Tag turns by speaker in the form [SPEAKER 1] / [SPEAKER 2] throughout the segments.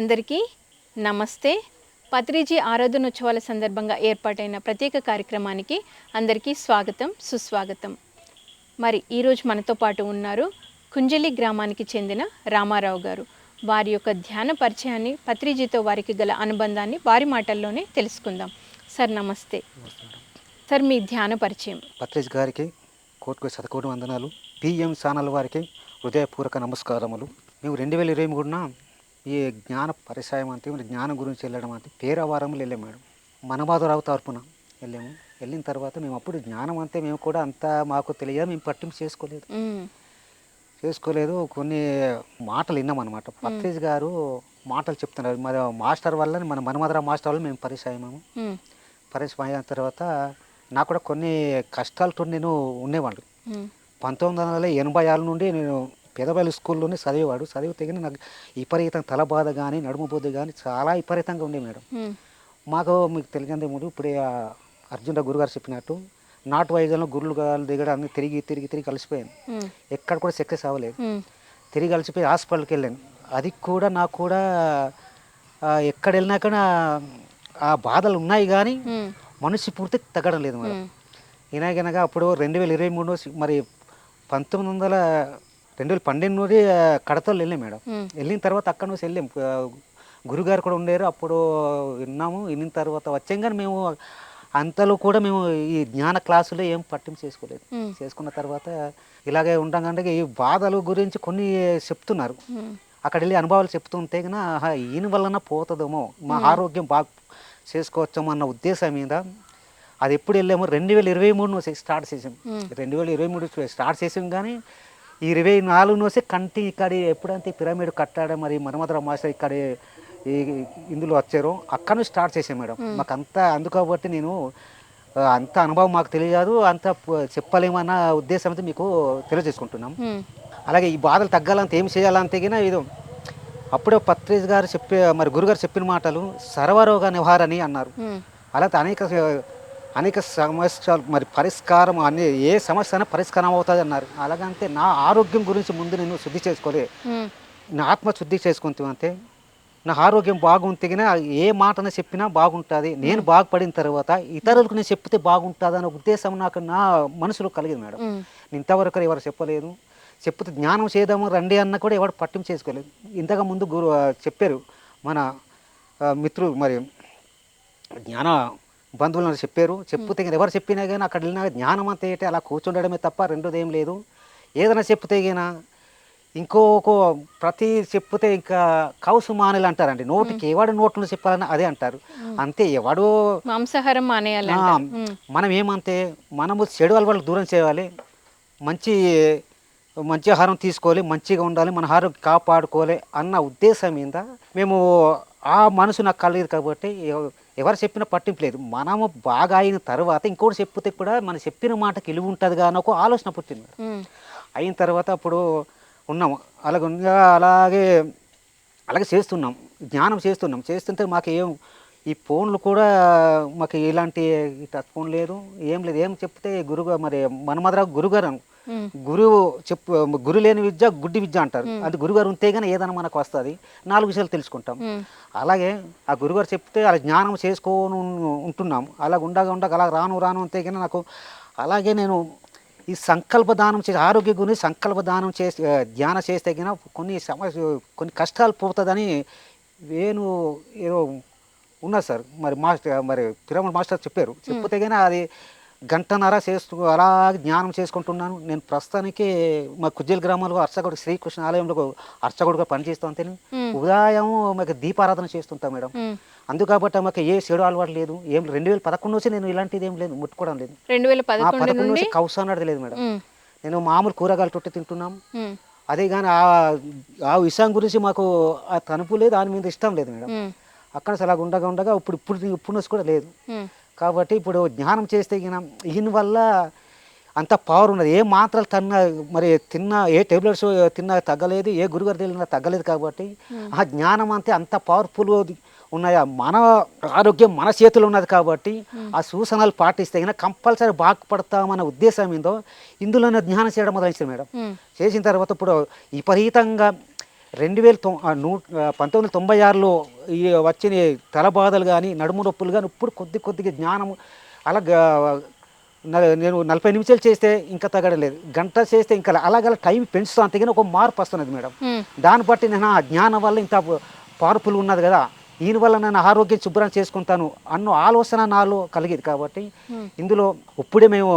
[SPEAKER 1] అందరికీ నమస్తే. పత్రిజీ ఆరాధనోత్సవాల సందర్భంగా ఏర్పాటైన ప్రత్యేక కార్యక్రమానికి అందరికీ స్వాగతం, సుస్వాగతం. మరి ఈరోజు మనతో పాటు ఉన్నారు కుంజలి గ్రామానికి చెందిన రామారావు గారు. వారి యొక్క ధ్యాన పరిచయాన్ని, పత్రిజీతో వారికి గల అనుబంధాన్ని వారి మాటల్లోనే తెలుసుకుందాం. సార్ నమస్తే. సార్ మీ ధ్యాన పరిచయం.
[SPEAKER 2] పత్రిజీ గారికి కోటి శతకోటి వందనాలు. పిఎం ఛానల్ వారికి హృదయపూర్వక నమస్కారములు. మేము 2023 ఈ జ్ఞాన పరిచయం అంటే జ్ఞానం గురించి వెళ్ళడం అంటే పేరవారంలో వెళ్ళాము మేడం. మనబాధరావు తరపున వెళ్ళాము. వెళ్ళిన తర్వాత మేము అప్పుడు జ్ఞానం అంతే మేము కూడా అంతా మాకు తెలియదు, మేము పట్టింపు చేసుకోలేదు. కొన్ని మాటలు విన్నాం అనమాట. పత్రిజీ గారు మాటలు చెప్తున్నారు. మరి మాస్టర్ వల్ల మన మనమధరావు మాస్టర్ వల్ల మేము పరిచయం అయిన తర్వాత నాకు కూడా కొన్ని కష్టాలతో నేను ఉండేవాళ్ళు. 1986 నుండి నేను పెదబయలు స్కూల్లోనే చదివితే నాకు విపరీతం తల బాధ కానీ నడుము బొద్దు కానీ చాలా విపరీతంగా ఉండే మేడం. మాకు మీకు తెలియదే ముందు ఇప్పుడు అర్జున్ గురుగారు చెప్పినట్టు నాటు వైద్యంలో గురులు గారు దిగడం అన్ని తిరిగి కలిసిపోయాను. ఎక్కడ కూడా సక్సెస్ అవ్వలేదు. తిరిగి కలిసిపోయి హాస్పిటల్కి వెళ్ళాను. అది కూడా నాకు కూడా ఎక్కడ వెళ్ళినా కూడా ఆ బాధలు ఉన్నాయి కానీ మనిషి పూర్తి తగ్గడం లేదు మేడం. ఇలాగనగా అప్పుడు 2023 మరి 2012 నుండి కడతలు వెళ్ళాం మేడం. వెళ్ళిన తర్వాత అక్కడ నుంచి వెళ్ళాం. గురుగారు కూడా ఉండేరు. అప్పుడు విన్న తర్వాత వచ్చాం. కానీ మేము అంతలో కూడా మేము ఈ జ్ఞాన క్లాసులో ఏం పట్టింపు చేసుకోలేదు. చేసుకున్న తర్వాత ఇలాగే ఉండగానే ఈ బాధల గురించి కొన్ని చెప్తున్నారు. అక్కడ వెళ్ళి అనుభవాలు చెప్తుంటే కన్నా ఈయన వలన పోతుందేమో, మా ఆరోగ్యం బాగా చేసుకోవచ్చామో అన్న ఉద్దేశం మీద అది ఎప్పుడు వెళ్ళాము 2023 స్టార్ట్ చేసాం. 2023 స్టార్ట్ చేసాం. కానీ ఈ 24 కంటి ఇక్కడ ఎప్పుడంటే పిరమిడ్ కట్టాడో మరి మనమధరావు మాస్టర్ ఇక్కడ ఇందులో వచ్చారో అక్కడ నుంచి స్టార్ట్ చేసాం మేడం. మాకు అంతా అందుకోబట్టి నేను అంత అనుభవం మాకు తెలియదు, అంత చెప్పలేమన్న ఉద్దేశంతో మీకు తెలియజేసుకుంటున్నాం. అలాగే ఈ బాధలు తగ్గాలంటే ఏం చేయాలంటే ఇది అప్పుడే పత్రిజీ గారు మరి గురుగారు చెప్పిన మాటలు సర్వరోగ నివారణి అన్నారు. అలాగే అనేక సమస్యలు మరి పరిష్కారం అనే ఏ సమస్య అయినా పరిష్కారం అవుతుంది అన్నారు. అలాగంటే నా ఆరోగ్యం గురించి ముందు నేను శుద్ధి చేసుకోలే, నా ఆత్మ శుద్ధి చేసుకుంటే నా ఆరోగ్యం బాగుంటే ఏ మాటనే చెప్పినా బాగుంటుంది, నేను బాగుపడిన తర్వాత ఇతరులకు నేను చెప్తే బాగుంటుంది అనే ఉద్దేశం నాకు నా మనసులో కలిగింది మేడం. నేను ఇంతవరకు ఎవరు చెప్పలేదు. చెప్తే జ్ఞానం చేద్దాము రండి అన్న కూడా ఎవరు పట్టింపు చేసుకోలేదు. ఇంతగా ముందు చెప్పారు మన మిత్రులు మరి జ్ఞాన బంధువులను చెప్తే ఎవరు చెప్పినా కానీ అక్కడ వెళ్ళినా జ్ఞానం అంతా ఏంటి అలా కూర్చుండడమే తప్ప రెండోది ఏం లేదు. ఏదైనా చెప్తే గినా ప్రతి చెప్తే ఇంకా కౌసు మానేలు అంటారండి. నోటికి ఎవడు నోట్లు చెప్పాలని అదే అంటారు. అంతే ఎవడు
[SPEAKER 1] మాంసాహారం మానేయాలి.
[SPEAKER 2] మనం ఏమంతే మనము చెడు అలవాట్లు దూరం చేయాలి, మంచి ఆహారం తీసుకోవాలి, మంచిగా ఉండాలి, మన ఆరోగ్యం కాపాడుకోవాలి అన్న ఉద్దేశం మీద మేము ఆ మనసు నాకు కలిగదు. కాబట్టి ఎవరు చెప్పినా పట్టింపు లేదు. మనము బాగా అయిన తర్వాత ఇంకోటి చెప్తే కూడా మనం చెప్పిన మాటకి విలువ ఉంటుంది కానీ ఒక ఆలోచన పుట్టింది. అయిన తర్వాత అప్పుడు ఉన్నాము అలాగే చేస్తున్నాం, జ్ఞానం చేస్తుంటే మాకు ఈ ఫోన్లు కూడా మాకు ఇలాంటి టచ్ ఫోన్ లేదు, ఏం చెప్తే గురుగారు మరి మనమధరావు గురుగారు గురు లేని విద్య గుడ్డి విద్య అంటారు. అది గురుగారు ఉంటే కానీ ఏదైనా మనకు వస్తుంది, 4 విషయాలు తెలుసుకుంటాం. అలాగే ఆ గురుగారు చెప్తే అలా జ్ఞానం చేసుకొని ఉంటున్నాం. అలా ఉండగా అలా రాను అంతే కానీ నాకు అలాగే నేను ఈ సంకల్ప దానం చేసి ఆరోగ్య గురించి సంకల్ప దానం చేసి ధ్యానం చేస్తే కానీ కొన్ని కష్టాలు పోతుందని ఏదో ఉన్నా సార్ మరి పిరమిడ్ మాస్టర్ చెప్తే కానీ అది 1.5 గంట అలా జ్ఞానం చేసుకుంటున్నాను. నేను ప్రస్తుతానికి మా కుజ్జల్ గ్రామంలో అర్చకుడు శ్రీకృష్ణ ఆలయంలో అర్చకుడుగా పనిచేస్తుంటే ఉదయం మాకు దీపారాధన చేస్తుంటాం మేడం. అందుకాబట్టి మాకు ఏ చెడు అలవాటు లేదు. 2011 నుంచి నేను ఇలాంటిది ఏం లేదు, ముట్టుకోవడం లేదు. 2011 నుంచి కౌసు అన్నది లేదు మేడం. నేను మామూలు కూరగాయలు తొట్టి తింటున్నాం. అదే కానీ ఆ విషయం గురించి మాకు ఆ తనుపు లేదు, దాని మీద ఇష్టం లేదు మేడం. అక్కడ అలా ఉండగా ఇప్పుడు కూడా లేదు. కాబట్టి ఇప్పుడు జ్ఞానం చేస్తే ఈయన వల్ల అంత పవర్ ఉన్నది. ఏ మాత్రలు ఏ టాబ్లెట్స్ తిన్నా తగ్గలేదు, ఏ గురుగారు తెలిసినా తగ్గలేదు. కాబట్టి ఆ జ్ఞానం అంత పవర్ఫుల్ ఉన్నాయా, మన ఆరోగ్యం మన చేతులు ఉన్నది. కాబట్టి ఆ సూచనలు పాటిస్తే కంపల్సరీ బాగుపడతామన్న ఉద్దేశం ఇందులోనే ధ్యానం చేయడం మొదలైంది మేడం. చేసిన తర్వాత ఇప్పుడు విపరీతంగా 1996లో ఈ వచ్చిన తల బాధలు కానీ నడుము నొప్పులు కానీ ఇప్పుడు కొద్దిగా జ్ఞానం అలా నేను 40 నిమిషాలు చేస్తే ఇంకా తగ్గడలేదు, గంట చేస్తే ఇంకా అలాగ టైం పెంచుతాను, అంతేగాని ఒక మార్పు వస్తున్నది మేడం. దాన్ని బట్టి నేను ఆ జ్ఞానం వల్ల ఇంత పవర్ఫుల్ ఉన్నది కదా, దీనివల్ల నేను ఆరోగ్యం శుభ్రం చేసుకుంటాను అన్న ఆలోచన నాలో కలిగేది. కాబట్టి ఇందులో ఇప్పుడే మేము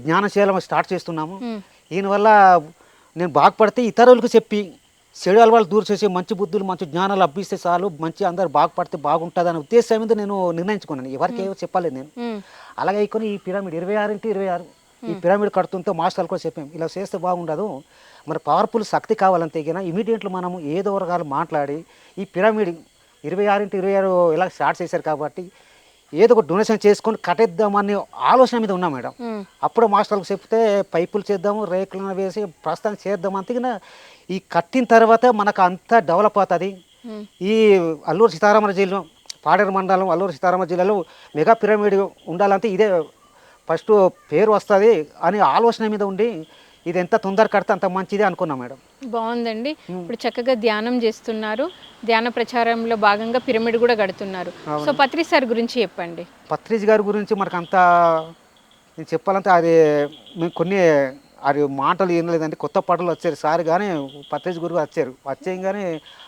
[SPEAKER 2] జ్ఞానశీలం స్టార్ట్ చేస్తున్నాము. దీనివల్ల నేను బాగుపడితే ఇతరులకు చెప్పి చెడు అలవాళ్ళు దూరం చేసి మంచి బుద్ధులు మంచి జ్ఞానాలు అబ్బిస్తే చాలు, మంచి అందరు బాగుపడితే బాగుంటుంది అనే ఉద్దేశం మీద నేను నిర్ణయించుకున్నాను. ఎవరికి ఏమో చెప్పలేదు నేను. అలాగే అయికొని ఈ పిరమిడ్ 26x26 ఈ పిరమిడ్ కడుతుంటే మాస్టర్లు కూడా చెప్పాము, ఇలా చేస్తే బాగుండదు, మరి పవర్ఫుల్ శక్తి కావాలంటే కినా ఇమీడియట్లీ మనము ఏదో రకాలు మాట్లాడి ఈ పిరమిడ్ 26x26 ఇలా స్టార్ట్ చేశారు కాబట్టి ఏదో ఒక డొనేషన్ చేసుకొని కట్టేద్దామని ఆలోచన మీద ఉన్నాం మేడం. అప్పుడు మాస్టర్లకు చెప్తే పైపులు చేద్దాము, రేకులను వేసి ప్రస్తుతానికి చేద్దాం, అంతేగా ఈ కట్టిన తర్వాత మనకు అంతా డెవలప్ అవుతుంది. ఈ అల్లూరు సీతారామరాజు జిల్లా పాడేరు మండలం అల్లూరు సీతారామరాజు జిల్లాలో మెగా పిరమిడ్ ఉండాలంటే ఇదే ఫస్ట్ పేరు వస్తుంది అని ఆలోచన మీద ఉండి ఇది ఎంత తొందర కడితే అంత మంచిది అనుకున్నాం మేడం.
[SPEAKER 1] బాగుందండి. ఇప్పుడు చక్కగా ధ్యానం చేస్తున్నారు, ధ్యాన ప్రచారంలో భాగంగా పిరమిడ్ కూడా కడుతున్నారు. సో పత్రి సార్ గురించి చెప్పండి.
[SPEAKER 2] పత్రిజ్ గారి గురించి మనకు అంత నేను చెప్పాలంటే అది మేము కొన్ని అది మాటలు ఏం లేదంటే కొత్త పాటలు వచ్చారు సార్, కానీ పత్రిజ్ గురువు వచ్చాయి కానీ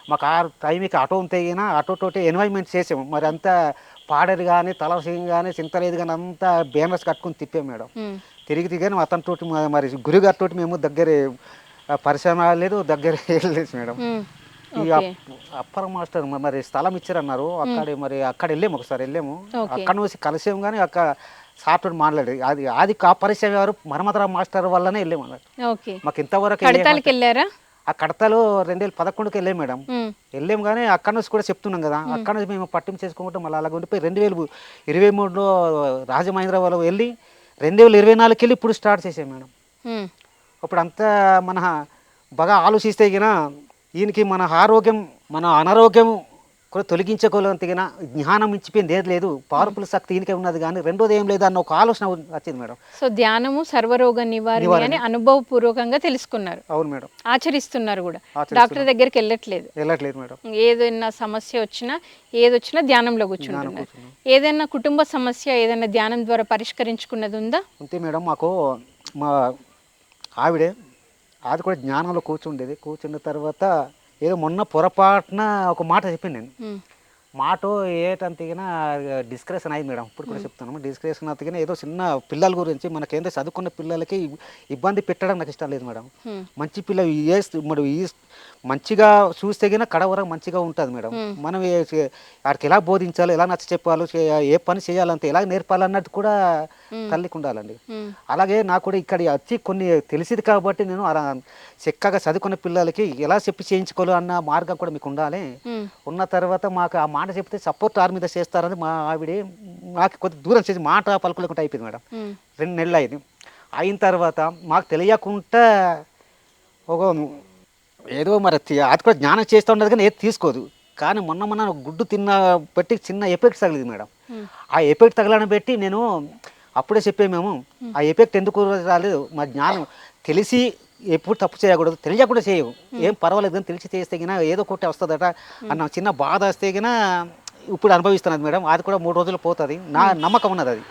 [SPEAKER 2] మాకు ఆ టైంకి ఆటో ఉంటే కానీ ఆటోతోటి ఎన్వైర్మెంట్ చేసాము. మరి అంతా పాడేరు కానీ తలసింగ్ కానీ చింతలేదు కానీ అంతా బ్యానర్స్ కట్టుకుని తిప్పాము మేడం. తిరిగి కానీ అతనితో మరి గురుగారితో మేము దగ్గర పరిశ్రమ లేదు, దగ్గర లేదు మేడం. ఈ అప్పర్ మాస్టర్ మరి స్థలం ఇచ్చారన్నారు, అక్కడ వెళ్ళాము, ఒకసారి వెళ్ళాము, అక్కడ నుంచి కలిసాము. కానీ అక్కడ సాఫ్ట్వేర్ మాట్లాడేది అది ఆ పరిచయం ఎవరు మరమతరావు మాస్టర్ వల్లనే వెళ్ళాము అన్నట్టు. మాకు ఇంతవరకు
[SPEAKER 1] వెళ్ళారా?
[SPEAKER 2] ఆ కడతలో 2011కి వెళ్ళాం మేడం. వెళ్ళాము కానీ అక్కడ నుంచి కూడా చెప్తున్నాం కదా, అక్కడ నుంచి మేము పట్టింపు చేసుకుంటే మళ్ళీ అలాగ ఉండిపోయి 2023లో రాజమహేంద్ర వాళ్ళు వెళ్ళి 2024కి వెళ్ళి ఇప్పుడు స్టార్ట్ చేసాం మేడం. అప్పుడు అంతా మన బాగా ఆలోచిస్తే గిన ఈయనకి మన ఆరోగ్యం మన అనారోగ్యం కూడా తొలగించుకోలేంతగిన జ్ఞానం ఇచ్చిపోయింది ఏది లేదు, పవర్ఫుల్ శక్తి ఈయనకే ఉన్నది కానీ రెండోది ఏం లేదు అన్న ఒక ఆలోచన వచ్చింది మేడం.
[SPEAKER 1] సో ధ్యానము సర్వరోగ నివారణ అని అనుభవపూర్వకంగా తెలుసుకున్నారు.
[SPEAKER 2] అవును మేడం.
[SPEAKER 1] ఆచరిస్తున్నారు కూడా, డాక్టర్ దగ్గరికి వెళ్ళట్లేదు
[SPEAKER 2] మేడం.
[SPEAKER 1] ఏదైనా సమస్య వచ్చినా ఏదొచ్చినా ధ్యానంలో కూర్చుంటున్నారు. ఏదైనా కుటుంబ సమస్య ఏదైనా ధ్యానం ద్వారా పరిష్కరించుకున్నది ఉందా?
[SPEAKER 2] అంతే మేడం. మాకు మా ఆవిడే అది కూడా జ్ఞానంలో కూర్చున్న తర్వాత ఏదో మొన్న పొరపాటున ఒక మాట చెప్పింది నేను. మాట ఏటంతగినా డిస్కషన్ అయింది మేడం. ఇప్పుడు కూడా చెప్తున్నాము, డిస్కషన్ అంతగినా ఏదో చిన్న పిల్లల గురించి మనకేందో చదువుకున్న పిల్లలకి ఇబ్బంది పెట్టడం నాకు ఇష్టం లేదు మేడం. మంచి పిల్లలు మరి మంచిగా చూస్తే గిన కడవరం మంచిగా ఉంటుంది మేడం. మనం వాడికి ఎలా బోధించాలో, ఎలా నచ్చ చెప్పాలో, ఏ పని చేయాలంటే ఎలా నేర్పాలన్నట్టు కూడా తల్లికి ఉండాలండి. అలాగే నాకు కూడా ఇక్కడ వచ్చి కొన్ని తెలిసింది కాబట్టి నేను అలా చక్కగా చదువుకున్న పిల్లలకి ఎలా చెప్పి చేయించుకోవాలి అన్న మార్గం కూడా మీకు ఉండాలి. ఉన్న తర్వాత మాకు ఆ మాట చెప్తే సపోర్ట్ ఆర్ మీద చేస్తారని మా ఆవిడ మాకు కొద్ది దూరం చేసి మాట పలుకులేకుండా అయిపోయింది మేడం. 2 నెలలు అయింది. అయిన తర్వాత మాకు తెలియకుండా ఒక ఏదో మరి అది కూడా జ్ఞానం చేస్తూ ఉండదు కానీ ఏది తీసుకోదు. కానీ మొన్న గుడ్డు పెట్టి చిన్న ఎఫెక్ట్ తగిలింది మేడం. ఆ ఎఫెక్ట్ తగలని పెట్టి నేను అప్పుడే చెప్పాము, ఆ ఎఫెక్ట్ ఎందుకు రాలేదు, మా జ్ఞానం తెలిసి ఎప్పుడు తప్పు చేయకూడదు, తెలియకుండా చేయవు, ఏం పర్వాలేదు కానీ తెలిసి చేస్తే గినా ఏదో ఒకటి వస్తుందట అన్న చిన్న బాధ వస్తే గినా ఇప్పుడు అనుభవిస్తున్నది మేడం. అది కూడా 3 రోజులు పోతుంది, నా నమ్మకం ఉన్నది. అది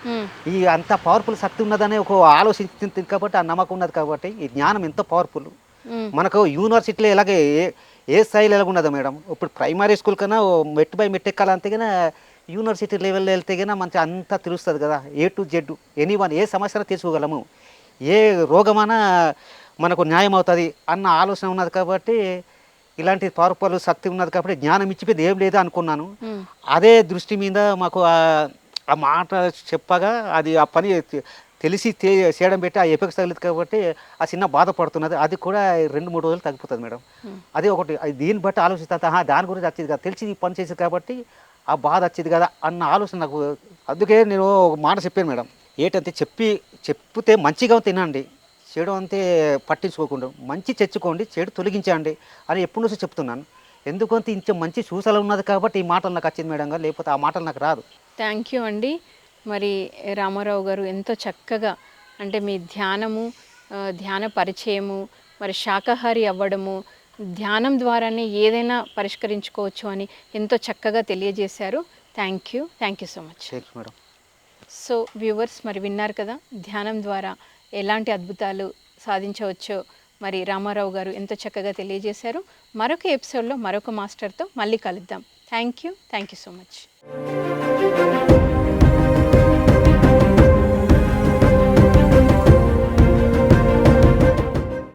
[SPEAKER 2] ఈ అంత పవర్ఫుల్ శక్తి ఉన్నదని ఒక ఆలోచించింది కాబట్టి ఆ నమ్మకం ఉన్నది. కాబట్టి ఈ జ్ఞానం ఎంత పవర్ఫుల్. మనకు యూనివర్సిటీలో ఎలాగే ఏ స్థాయిలో ఎలాగున్నదో మేడం. ఇప్పుడు ప్రైమరీ స్కూల్ కన్నా మెట్టు బై మెట్టు ఎక్కాలంతే కన్నా యూనివర్సిటీ లెవెల్లో వెళ్తే కన్నా మంచి అంతా తెలుస్తుంది కదా. A to Z ఎనీవన్ ఏ సమస్యను తీసుకోగలము, ఏ రోగమైనా మనకు న్యాయం అవుతుంది అన్న ఆలోచన ఉన్నది. కాబట్టి ఇలాంటి పవర్ఫుల్ శక్తి ఉన్నది కాబట్టి జ్ఞానం ఇచ్చిపోయింది ఏం లేదు అనుకున్నాను. అదే దృష్టి మీద మాకు ఆ మాట చెప్పగా అది ఆ పని తెలిసి చేయడం పెట్టి ఆ ఎఫెక్ట్స్ తగలేదు కాబట్టి ఆ చిన్న బాధపడుతున్నది. అది కూడా 2-3 రోజులు తగ్గిపోతుంది మేడం. అది ఒకటి. దీన్ని బట్టి ఆలోచిస్తా దాని గురించి వచ్చేది కదా, తెలిసి ఈ పని చేసేది కాబట్టి ఆ బాధ వచ్చేది కదా అన్న ఆలోచన నాకు. అందుకే నేను ఒక మాట చెప్పాను మేడం, ఏంటంటే చెప్తే మంచిగా తినండి, చెడు అంతే పట్టించుకోకుండా మంచి తెచ్చుకోండి, చెడు తొలగించండి అని ఎప్పటి నుంచో చెప్తున్నాను. ఎందుకంటే ఇంత మంచి సూచనలు ఉన్నది కాబట్టి ఈ మాటలు నాకు వచ్చింది మేడం గారు, లేకపోతే ఆ మాటలు నాకు రాదు.
[SPEAKER 1] థ్యాంక్ యూ అండి. మరి రామారావు గారు ఎంతో చక్కగా అంటే మీ ధ్యానము, ధ్యాన పరిచయము, మరి శాకాహారి అవ్వడము, ధ్యానం ద్వారానే ఏదైనా పరిష్కరించుకోవచ్చు అని ఎంతో చక్కగా తెలియజేశారు. Thank you so much.
[SPEAKER 2] Thanks madam.
[SPEAKER 1] So viewers, మరి విన్నారు కదా, ధ్యానం ద్వారా ఎలాంటి అద్భుతాలు సాధించవచ్చో మరి రామారావు గారు ఎంతో చక్కగా తెలియజేశారు. మరొక ఎపిసోడ్లో మరొక మాస్టర్తో మళ్ళీ కలుద్దాం. Thank you so much.